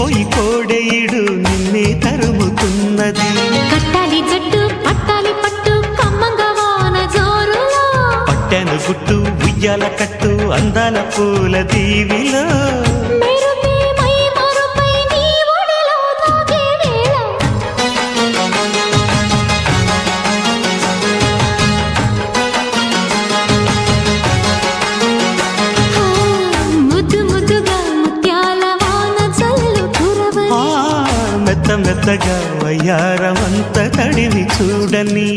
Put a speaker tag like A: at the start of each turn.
A: మురిసిపోయి కోడేయుడు నిన్నే తరుముతున్నది.
B: కట్టాలి జట్టు పట్టాలి పట్టు కమ్మంగా వాన జోరులో,
A: పట్టెను గుట్టు ఉయ్యాల కట్టు అందాల పూల దీవిలో,
B: మెరుపే మై మరుపై నీ ఒడిలో తాగే వేళ, ముద్దు ముద్దుగా ముత్యాల వాన జల్లు కురవని,
A: మెత్త మెత్తగా వయ్యారమంత తడివి చూడని.